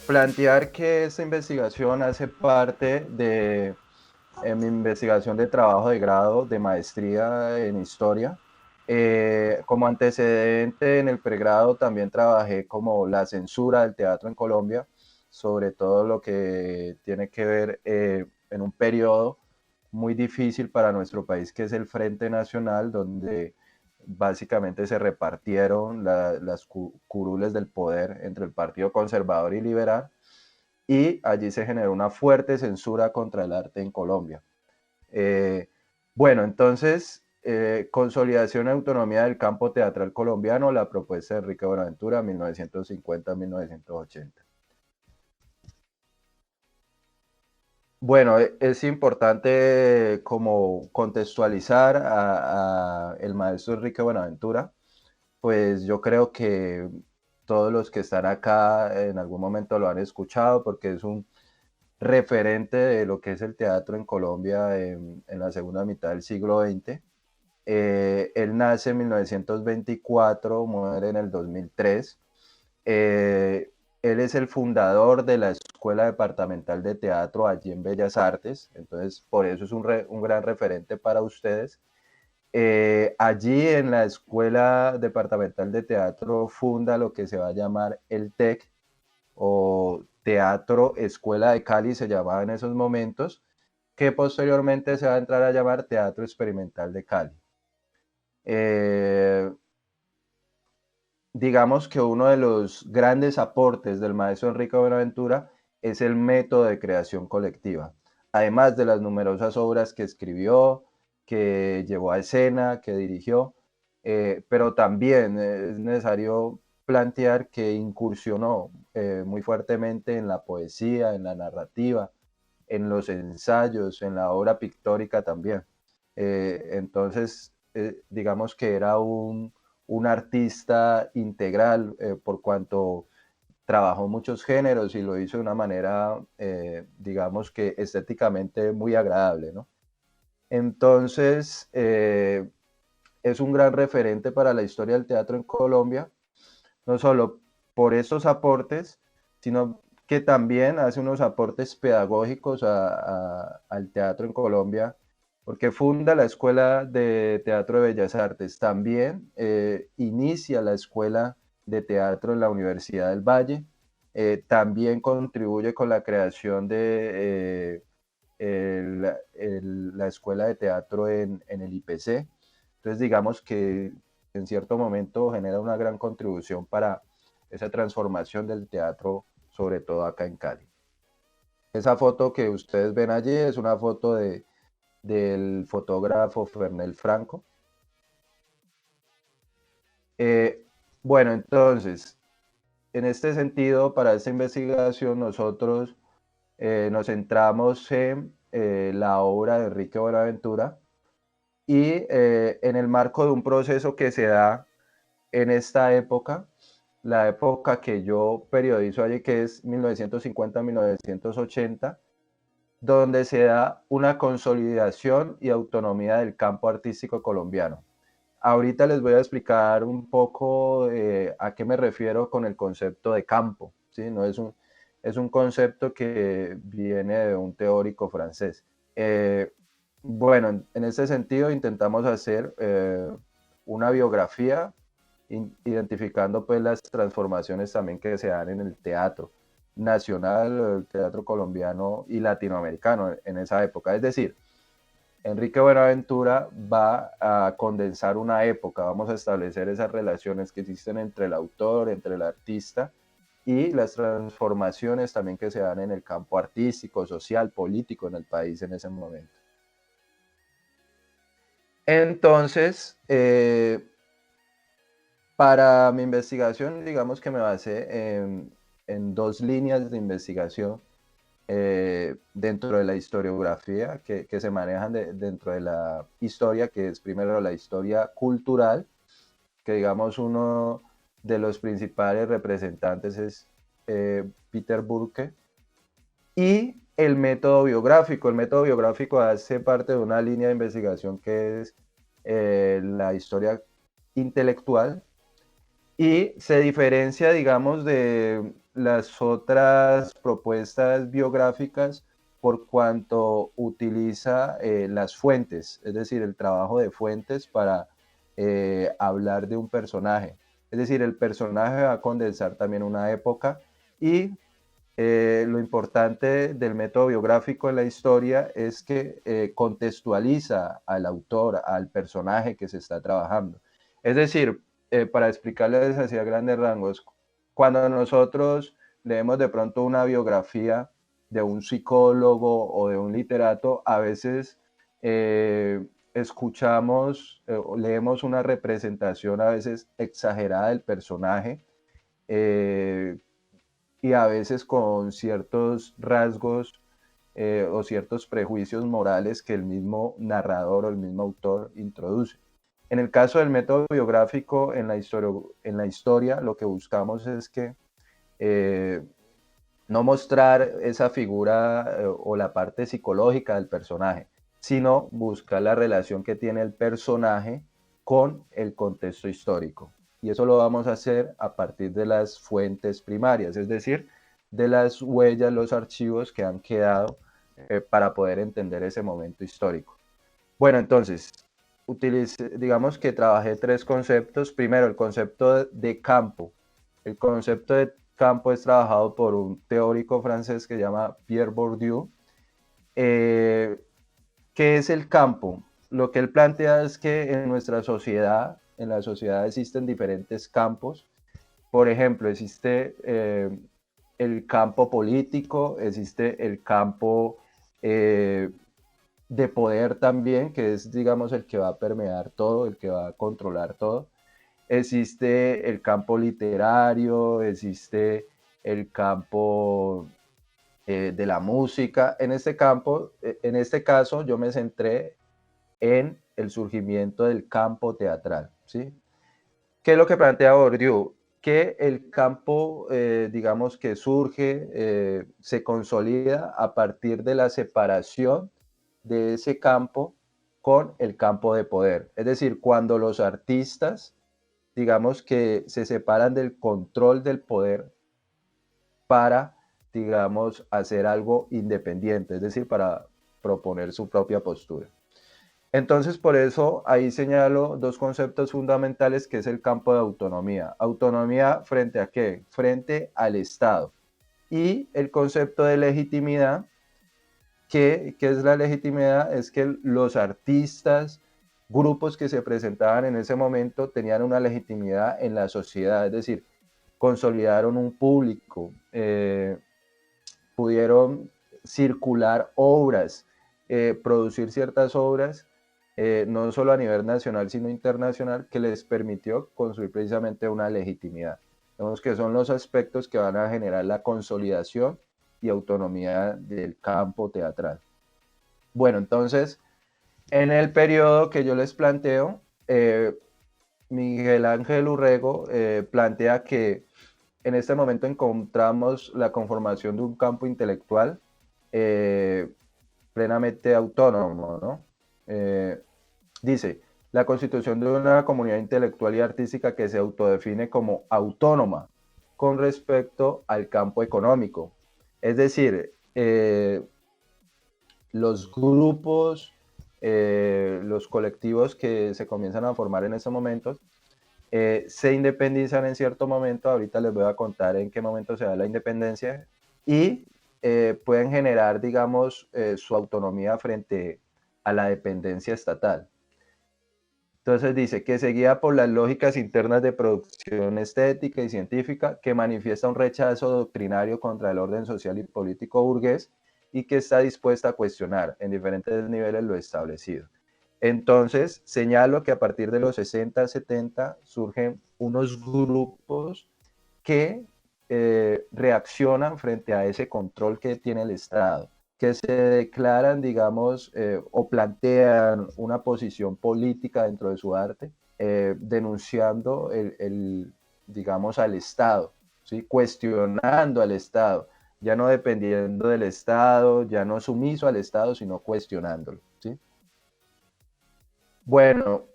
plantear que esta investigación hace parte de mi investigación de trabajo de grado de maestría en historia. Como antecedente en el pregrado también trabajé como la censura del teatro en Colombia, sobre todo lo que tiene que ver en un periodo muy difícil para nuestro país, que es el Frente Nacional, donde básicamente se repartieron las curules del poder entre el Partido Conservador y Liberal, y allí se generó una fuerte censura contra el arte en Colombia. Eh, bueno, entonces, consolidación y autonomía del campo teatral colombiano, la propuesta de Enrique Buenaventura, 1950-1980. Bueno, es importante como contextualizar a el maestro Enrique Buenaventura, pues yo creo que todos los que están acá en algún momento lo han escuchado porque es un referente de lo que es el teatro en Colombia en la segunda mitad del siglo XX. Él nace en 1924, muere en el 2003. Eh, Él es el fundador de la Escuela Departamental de Teatro allí en Bellas Artes, entonces por eso es un gran referente para ustedes. Allí en la Escuela Departamental de Teatro funda lo que se va a llamar el TEC, o Teatro Escuela de Cali se llamaba en esos momentos, que posteriormente se va a entrar a llamar Teatro Experimental de Cali. Eh, digamos que uno de los grandes aportes del maestro Enrique Buenaventura es el método de creación colectiva, además de las numerosas obras que escribió, que llevó a escena, que dirigió, pero también es necesario plantear que incursionó muy fuertemente en la poesía, en la narrativa, en los ensayos, en la obra pictórica también. Entonces, digamos que era un artista integral por cuanto trabajó muchos géneros y lo hizo de una manera, digamos que estéticamente muy agradable, ¿no? Entonces, es un gran referente para la historia del teatro en Colombia, no solo por estos aportes, sino que también hace unos aportes pedagógicos al teatro en Colombia, porque funda la Escuela de Teatro de Bellas Artes, también inicia la Escuela de Teatro en la Universidad del Valle, también contribuye con la creación de la Escuela de Teatro en el IPC. Entonces, digamos que en cierto momento genera una gran contribución para esa transformación del teatro, sobre todo acá en Cali. Esa foto que ustedes ven allí es una foto del fotógrafo Fernel Franco. Eh, bueno, entonces, en este sentido, para esta investigación, nosotros nos centramos en la obra de Enrique Buenaventura y en el marco de un proceso que se da en esta época, la época que yo periodizo allí, que es 1950-1980, donde se da una consolidación y autonomía del campo artístico colombiano. Ahorita les voy a explicar un poco a qué me refiero con el concepto de campo, ¿sí? No es un concepto que viene de un teórico francés. Eh, bueno, en este sentido intentamos hacer una biografía identificando pues las transformaciones también que se dan en el teatro nacional, el teatro colombiano y latinoamericano en esa época. Es decir, Enrique Buenaventura va a condensar una época, vamos a establecer esas relaciones que existen entre el autor, entre el artista y las transformaciones también que se dan en el campo artístico, social, político en el país en ese momento. Entonces, para mi investigación, digamos que me basé en dos líneas de investigación dentro de la historiografía que se manejan dentro de la historia, que es primero la historia cultural, que digamos uno de los principales representantes es Peter Burke, y el método biográfico. El método biográfico hace parte de una línea de investigación que es la historia intelectual y se diferencia, digamos, las otras propuestas biográficas por cuanto utiliza las fuentes, es decir, el trabajo de fuentes para hablar de un personaje. Es decir, el personaje va a condensar también una época y lo importante del método biográfico en la historia es que contextualiza al autor, al personaje que se está trabajando. Es decir, para explicarles así a grandes rangos, cuando nosotros leemos de pronto una biografía de un psicólogo o de un literato, a veces escuchamos o leemos una representación a veces exagerada del personaje, eh, y a veces con ciertos rasgos o ciertos prejuicios morales que el mismo narrador o el mismo autor introduce. En el caso del método biográfico, en la historia lo que buscamos es que eh, no mostrar esa figura o la parte psicológica del personaje, sino buscar la relación que tiene el personaje con el contexto histórico. Y eso lo vamos a hacer a partir de las fuentes primarias, es decir, de las huellas, los archivos que han quedado para poder entender ese momento histórico. Bueno, entonces, digamos que trabajé tres conceptos. Primero, el concepto de campo. El concepto de campo es trabajado por un teórico francés que se llama Pierre Bourdieu. Eh, ¿Qué es el campo? Lo que él plantea es que en nuestra sociedad, en la sociedad existen diferentes campos. Por ejemplo, existe el campo político, existe el campo de poder también, que es, digamos, el que va a permear todo, el que va a controlar todo. Existe el campo literario, existe el campo de la música. En este campo, en este caso, yo me centré en el surgimiento del campo teatral, ¿sí? ¿Qué es lo que plantea Bourdieu? Que el campo, digamos, que surge, se consolida a partir de la separación de ese campo con el campo de poder. Es decir, cuando los artistas, digamos, que se separan del control del poder para, digamos, hacer algo independiente, es decir, para proponer su propia postura. Entonces, por eso ahí señalo dos conceptos fundamentales, que es el campo de autonomía. ¿Autonomía frente a qué? Frente al Estado. Y el concepto de legitimidad. ¿Qué es la legitimidad? Es que los artistas, grupos que se presentaban en ese momento, tenían una legitimidad en la sociedad, es decir, consolidaron un público, pudieron circular obras, producir ciertas obras, no solo a nivel nacional, sino internacional, que les permitió construir precisamente una legitimidad. Vemos que son los aspectos que van a generar la consolidación y autonomía del campo teatral. Bueno, entonces, en el periodo que yo les planteo, Miguel Ángel Urrego plantea que en este momento encontramos la conformación de un campo intelectual eh, plenamente autónomo, ¿no? Dice, la constitución de una comunidad intelectual y artística que se autodefine como autónoma con respecto al campo económico. Es decir, los grupos, los colectivos que se comienzan a formar en estos momentos, se independizan en cierto momento. Ahorita les voy a contar en qué momento se da la independencia, y pueden generar, digamos, su autonomía frente a la dependencia estatal. Entonces dice que se guía por las lógicas internas de producción estética y científica, que manifiesta un rechazo doctrinario contra el orden social y político burgués, y que está dispuesta a cuestionar en diferentes niveles lo establecido. Entonces, señalo que a partir de los 60, 70 surgen unos grupos que reaccionan frente a ese control que tiene el Estado, que se declaran, digamos, o plantean una posición política dentro de su arte, denunciando digamos, al Estado, ¿sí? Cuestionando al Estado, ya no dependiendo del Estado, ya no sumiso al Estado, sino cuestionándolo, ¿sí? Bueno,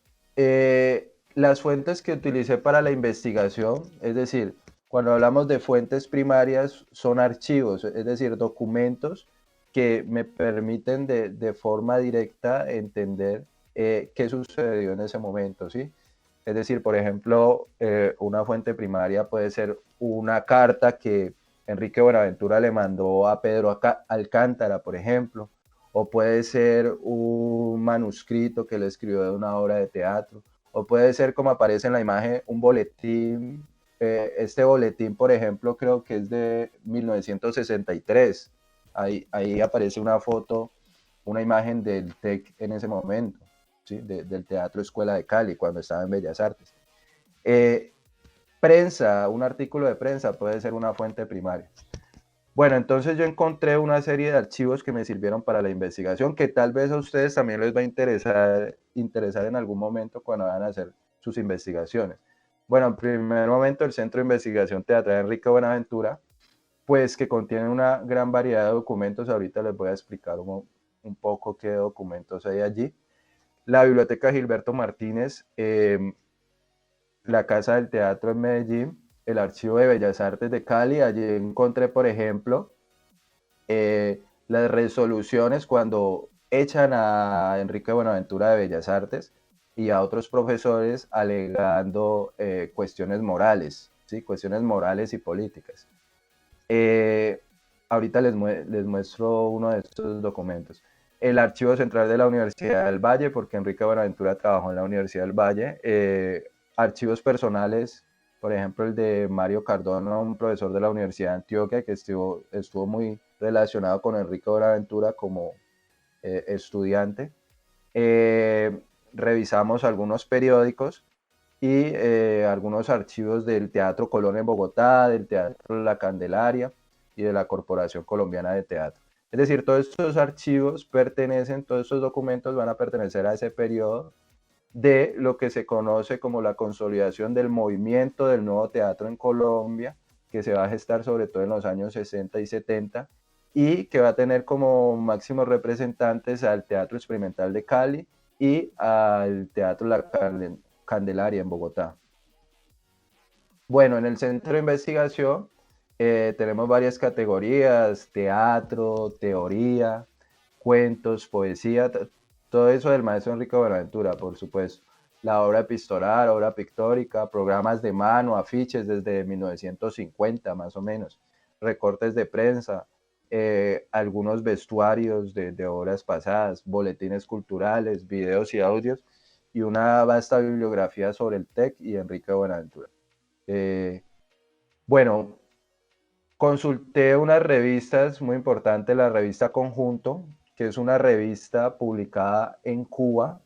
las fuentes que utilicé para la investigación, es decir, Cuando hablamos de fuentes primarias, son archivos, es decir, documentos que me permiten de forma directa entender qué sucedió en ese momento, ¿sí? Es decir, por ejemplo, una fuente primaria puede ser una carta que Enrique Buenaventura le mandó a Pedro Alcántara, por ejemplo, o puede ser un manuscrito que le escribió de una obra de teatro, o puede ser, como aparece en la imagen, un boletín. Este boletín, por ejemplo, creo que es de 1963. Ahí aparece una foto, una imagen del TEC en ese momento, ¿sí? Del Teatro Escuela de Cali, cuando estaba en Bellas Artes. Eh, Prensa, un artículo de prensa puede ser una fuente primaria. Bueno, entonces yo encontré una serie de archivos que me sirvieron para la investigación, que tal vez a ustedes también les va a interesar en algún momento cuando van a hacer sus investigaciones. Bueno, en primer momento, el Centro de Investigación Teatral Enrique Buenaventura, pues que contiene una gran variedad de documentos. Ahorita les voy a explicar un poco qué documentos hay allí. La Biblioteca Gilberto Martínez, la Casa del Teatro en Medellín, el Archivo de Bellas Artes de Cali. Allí encontré, por ejemplo, las resoluciones cuando echan a Enrique Buenaventura de Bellas Artes y a otros profesores alegando cuestiones morales, ¿sí? Cuestiones morales y políticas. Eh, Ahorita les muestro uno de estos documentos. El Archivo Central de la Universidad del Valle, porque Enrique Buenaventura trabajó en la Universidad del Valle. Archivos personales, por ejemplo, el de Mario Cardona, un profesor de la Universidad de Antioquia que estuvo muy relacionado con Enrique Buenaventura como estudiante. Eh, Revisamos algunos periódicos y algunos archivos del Teatro Colón en Bogotá, del Teatro La Candelaria y de la Corporación Colombiana de Teatro. Es decir, todos estos archivos pertenecen, todos estos documentos van a pertenecer a ese periodo de lo que se conoce como la consolidación del movimiento del nuevo teatro en Colombia, que se va a gestar sobre todo en los años 60 y 70, y que va a tener como máximos representantes al Teatro Experimental de Cali y al Teatro La Candelaria en Bogotá. Bueno, en el centro de investigación tenemos varias categorías: teatro, teoría, cuentos, poesía, todo eso del maestro Enrique Buenaventura, por supuesto. La obra epistolar, obra pictórica, programas de mano, afiches desde 1950 más o menos, recortes de prensa, algunos vestuarios de obras pasadas, boletines culturales, videos y audios, y una vasta bibliografía sobre el TEC y Enrique Buenaventura. Eh, bueno, consulté unas revistas muy importantes, la revista Conjunto, que es una revista publicada en Cuba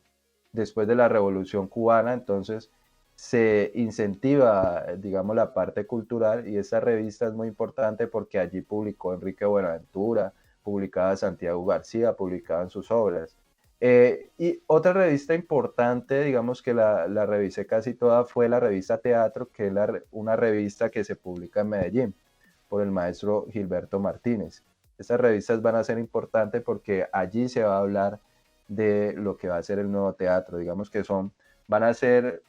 después de la Revolución Cubana. Entonces se incentiva, digamos, la parte cultural, y esta revista es muy importante porque allí publicó Enrique Buenaventura, publicaba Santiago García, publicaban sus obras. Y otra revista importante, digamos que la revisé casi toda, fue la revista Teatro, que es una revista que se publica en Medellín por el maestro Gilberto Martínez. Estas revistas van a ser importantes porque allí se va a hablar de lo que va a ser el nuevo teatro. Digamos que van a ser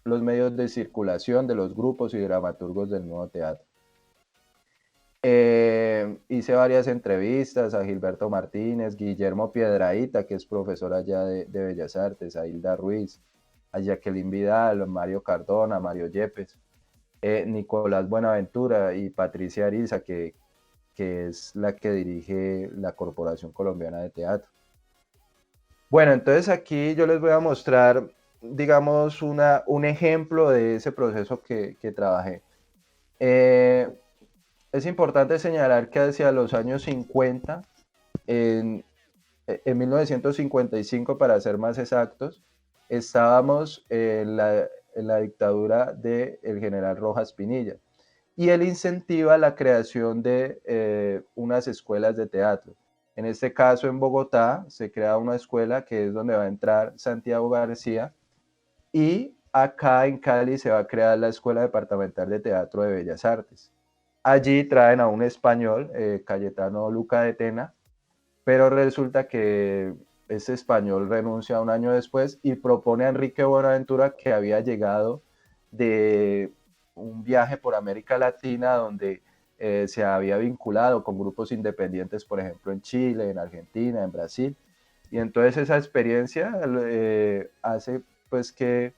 los medios de circulación de los grupos y dramaturgos del nuevo teatro. Hice varias entrevistas a Gilberto Martínez, Guillermo Piedrahita, que es profesor allá de Bellas Artes, a Hilda Ruiz, a Jacqueline Vidal, Mario Cardona, Mario Yepes, Nicolás Buenaventura y Patricia Ariza, que es la que dirige la Corporación Colombiana de Teatro. Bueno, entonces aquí yo les voy a mostrar, digamos, un ejemplo de ese proceso que trabajé. Es importante señalar que hacia los años 50, en 1955 para ser más exactos, estábamos en la dictadura del general Rojas Pinilla, y él incentiva la creación de unas escuelas de teatro. En este caso, en Bogotá, se crea una escuela que es donde va a entrar Santiago García, y acá en Cali se va a crear la Escuela Departamental de Teatro de Bellas Artes. Allí traen a un español, Cayetano Luca de Tena, pero resulta que ese español renuncia un año después y propone a Enrique Buenaventura, que había llegado de un viaje por América Latina donde se había vinculado con grupos independientes, por ejemplo, en Chile, en Argentina, en Brasil. Y entonces esa experiencia hace pues que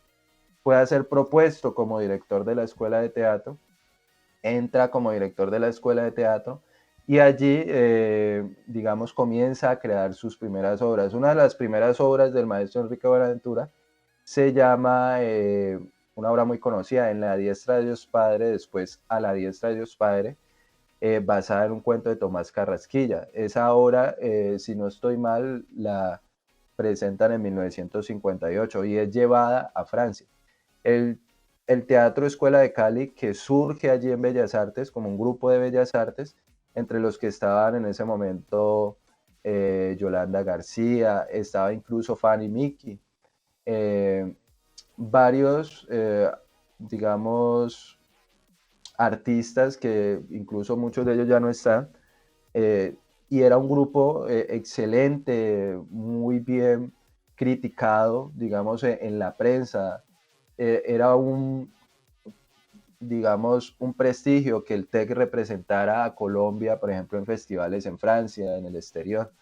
pueda ser propuesto como director de la escuela de teatro, entra como director de la escuela de teatro y allí, digamos, comienza a crear sus primeras obras. Una de las primeras obras del maestro Enrique Buenaventura se llama, una obra muy conocida, En la diestra de Dios Padre, después A la diestra de Dios Padre, basada en un cuento de Tomás Carrasquilla. Esa obra, si no estoy mal, la presentan en 1958 y es llevada a Francia. El, el Teatro Escuela de Cali, que surge allí en Bellas Artes, como un grupo de Bellas Artes, entre los que estaban en ese momento Yolanda García, estaba incluso Fanny Mickey, eh, varios, digamos, artistas que incluso muchos de ellos ya no están, eh, y era un grupo excelente, muy bien criticado, digamos, en la prensa. Era un, digamos, un prestigio que el TEC representara a Colombia, por ejemplo, en festivales en Francia, en el exterior.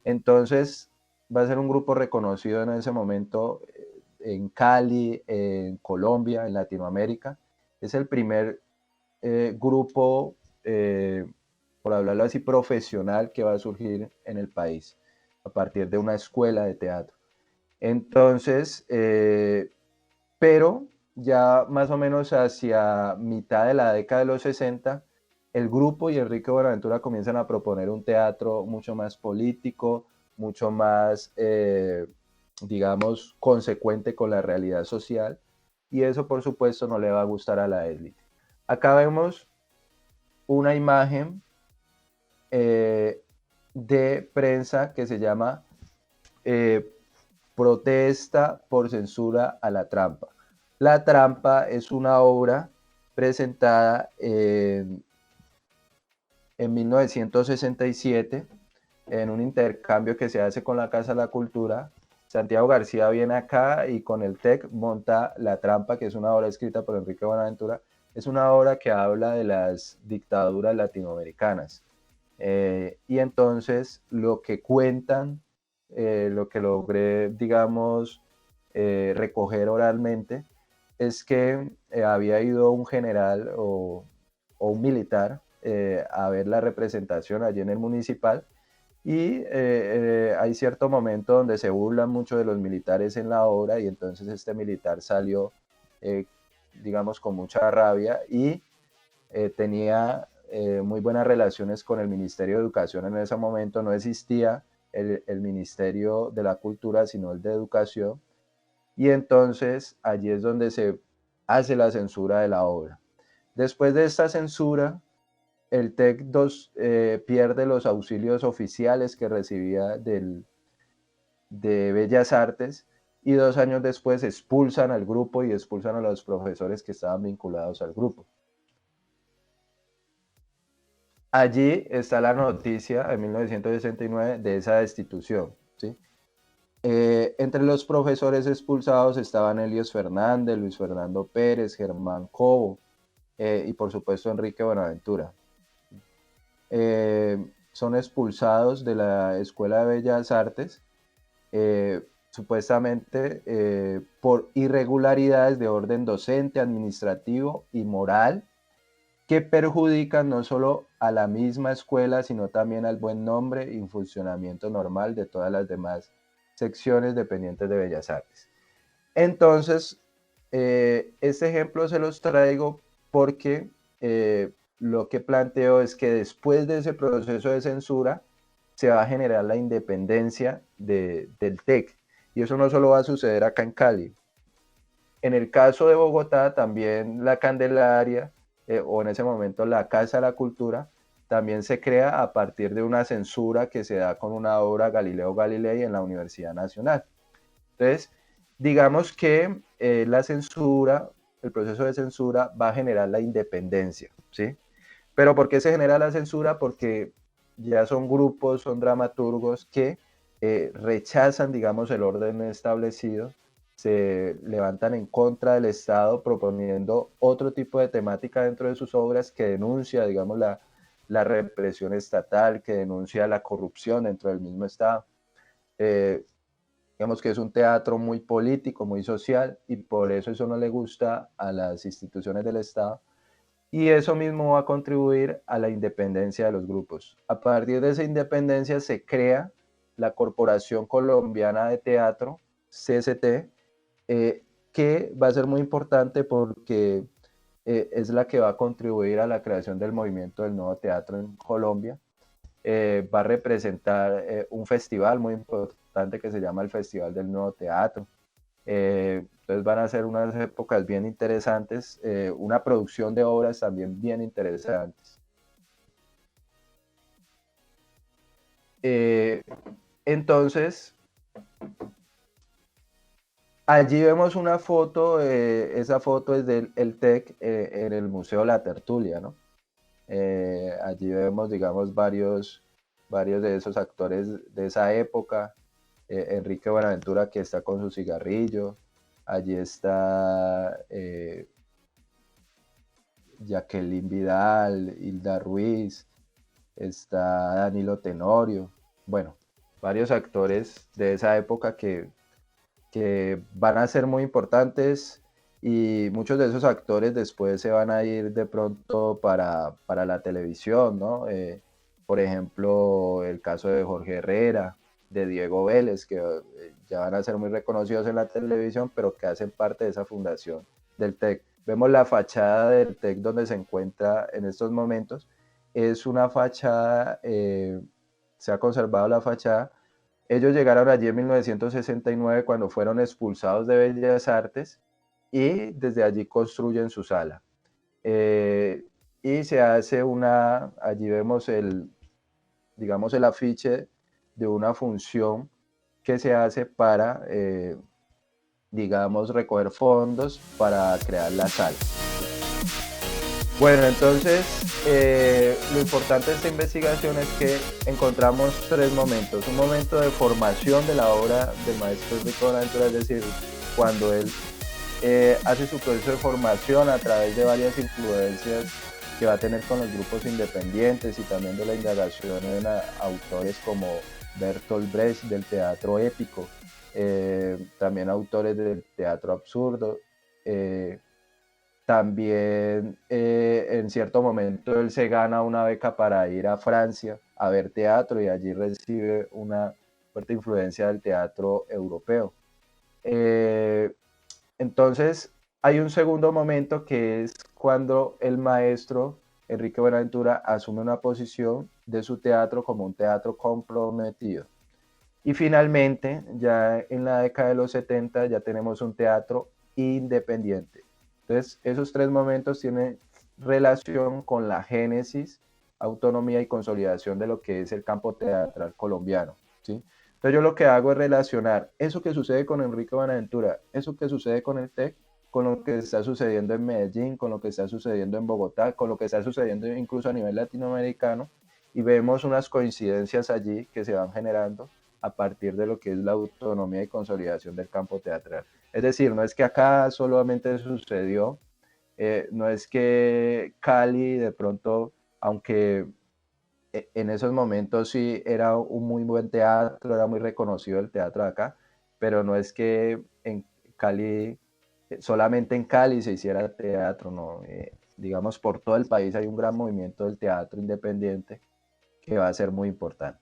Entonces, va a ser un grupo reconocido en ese momento en Cali, en Colombia, en Latinoamérica. Es el primer grupo, por hablarlo así, profesional que va a surgir en el país a partir de una escuela de teatro. Entonces, pero ya más o menos hacia mitad de la década de los 60, el grupo y Enrique Buenaventura comienzan a proponer un teatro mucho más político, mucho más, digamos, consecuente con la realidad social, y eso por supuesto no le va a gustar a la élite. Acá vemos una imagen de prensa que se llama eh, Protesta por censura a la trampa. La trampa es una obra presentada en 1967 en un intercambio que se hace con la Casa de la Cultura. Santiago García viene acá y con el TEC monta La Trampa, que es una obra escrita por Enrique Buenaventura. Es una obra que habla de las dictaduras latinoamericanas. Y entonces lo que cuentan, lo que logré, digamos, recoger oralmente, es que había ido un general o un militar a ver la representación allí en el municipal y hay cierto momento donde se burlan mucho de los militares en la obra y entonces este militar salió, eh, digamos, con mucha rabia y tenía muy buenas relaciones con el Ministerio de Educación en ese momento. No existía el Ministerio de la Cultura, sino el de Educación. Y entonces allí es donde se hace la censura de la obra. Después de esta censura, el TEC 2 pierde los auxilios oficiales que recibía de Bellas Artes y 2 años después expulsan al grupo y expulsan a los profesores que estaban vinculados al grupo. Allí está la noticia en 1969 de esa destitución. ¿Sí? Entre los profesores expulsados estaban Helios Fernández, Luis Fernando Pérez, Germán Cobo y por supuesto Enrique Buenaventura. Son expulsados de la Escuela de Bellas Artes, supuestamente por irregularidades de orden docente, administrativo y moral que perjudican no solo a la misma escuela, sino también al buen nombre y funcionamiento normal de todas las demás secciones dependientes de Bellas Artes. Entonces, este ejemplo se los traigo porque lo que planteo es que después de ese proceso de censura se va a generar la independencia del TEC. Y eso no solo va a suceder acá en Cali. En el caso de Bogotá, también la Candelaria, o en ese momento la Casa de la Cultura, también se crea a partir de una censura que se da con una obra Galileo Galilei en la Universidad Nacional. Entonces, digamos que la censura, el proceso de censura va a generar la independencia, ¿sí? Pero ¿por qué se genera la censura? Porque ya son grupos, son dramaturgos que rechazan, digamos, el orden establecido se levantan en contra del Estado proponiendo otro tipo de temática dentro de sus obras que denuncia, digamos, la represión estatal, que denuncia la corrupción dentro del mismo Estado. Eh, digamos que es un teatro muy político, muy social, y por eso no le gusta a las instituciones del Estado. Y eso mismo va a contribuir a la independencia de los grupos. A partir de esa independencia se crea la Corporación Colombiana de Teatro, CCT, que va a ser muy importante porque es la que va a contribuir a la creación del movimiento del nuevo teatro en Colombia. Va a representar un festival muy importante que se llama el Festival del Nuevo Teatro. Entonces van a ser unas épocas bien interesantes, una producción de obras también bien interesantes. Eh, entonces, allí vemos una foto, esa foto es del el TEC en el Museo La Tertulia, ¿no? Allí vemos, digamos, varios de esos actores de esa época. Enrique Buenaventura que está con su cigarrillo. Allí está Jacqueline Vidal, Hilda Ruiz, está Danilo Tenorio. Bueno, varios actores de esa época que van a ser muy importantes y muchos de esos actores después se van a ir de pronto para la televisión, ¿no? Por ejemplo, el caso de Jorge Herrera, de Diego Vélez, que ya van a ser muy reconocidos en la televisión, pero que hacen parte de esa fundación del TEC. Vemos la fachada del TEC donde se encuentra en estos momentos. Es una fachada, se ha conservado la fachada. Ellos llegaron allí en 1969 cuando fueron expulsados de Bellas Artes y desde allí construyen su sala. Y se hace allí vemos digamos, el afiche de una función que se hace para, digamos, recoger fondos para crear la sala. Bueno, entonces lo importante de esta investigación es que encontramos tres momentos. Un momento de formación de la obra del maestro Enrique Buenaventura, es decir, cuando él hace su proceso de formación a través de varias influencias que va a tener con los grupos independientes y también de la indagación en autores como Bertolt Brecht del teatro épico, también autores del teatro absurdo. También en cierto momento él se gana una beca para ir a Francia a ver teatro y allí recibe una fuerte influencia del teatro europeo. Eh, entonces hay un segundo momento que es cuando el maestro Enrique Buenaventura asume una posición de su teatro como un teatro comprometido. Y finalmente, ya en la década de los 70, ya tenemos un teatro independiente. Entonces, esos tres momentos tienen relación con la génesis, autonomía y consolidación de lo que es el campo teatral colombiano. ¿Sí? Entonces, yo lo que hago es relacionar eso que sucede con Enrique Buenaventura, eso que sucede con el TEC, con lo que está sucediendo en Medellín, con lo que está sucediendo en Bogotá, con lo que está sucediendo incluso a nivel latinoamericano, y vemos unas coincidencias allí que se van generando a partir de lo que es la autonomía y consolidación del campo teatral. Es decir, no es que acá solamente sucedió, no es que Cali de pronto, aunque en esos momentos sí era un muy buen teatro, era muy reconocido el teatro de acá, pero no es que en Cali, solamente en Cali se hiciera teatro, no. Digamos, por todo el país hay un gran movimiento del teatro independiente que va a ser muy importante.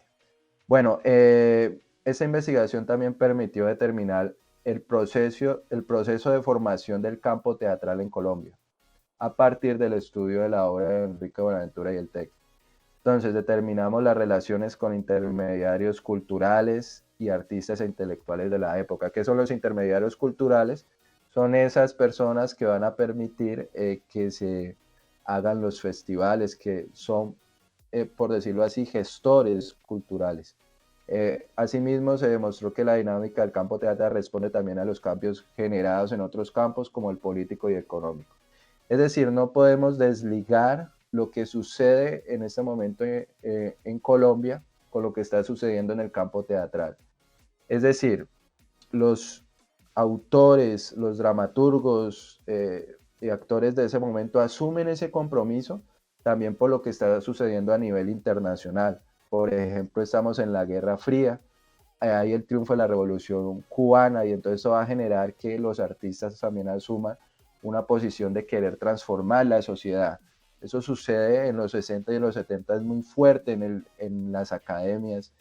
Bueno, esa investigación también permitió determinar el proceso de formación del campo teatral en Colombia, a partir del estudio de la obra de Enrique Buenaventura y el TEC. Entonces, determinamos las relaciones con intermediarios culturales y artistas e intelectuales de la época. ¿Qué son los intermediarios culturales? Son esas personas que van a permitir que se hagan los festivales, que son, por decirlo así, gestores culturales. Asimismo, se demostró que la dinámica del campo teatral responde también a los cambios generados en otros campos como el político y económico. Es decir, no podemos desligar lo que sucede en este momento en Colombia con lo que está sucediendo en el campo teatral. Es decir, los autores, los dramaturgos y actores de ese momento asumen ese compromiso también por lo que está sucediendo a nivel internacional. Por ejemplo, estamos en la Guerra Fría, hay el triunfo de la Revolución Cubana y entonces eso va a generar que los artistas también asuman una posición de querer transformar la sociedad. Eso sucede en los 60 y en los 70, es muy fuerte en las academias,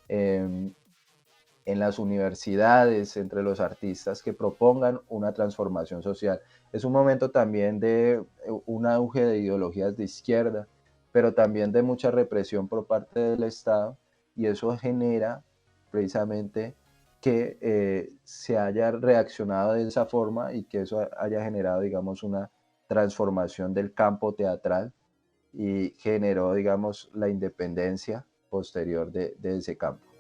en, en las universidades, entre los artistas que propongan una transformación social. Es un momento también de un auge de ideologías de izquierda, pero también de mucha represión por parte del Estado, y eso genera precisamente que se haya reaccionado de esa forma y que eso haya generado, digamos, una transformación del campo teatral y generó, digamos, la independencia posterior de ese campo.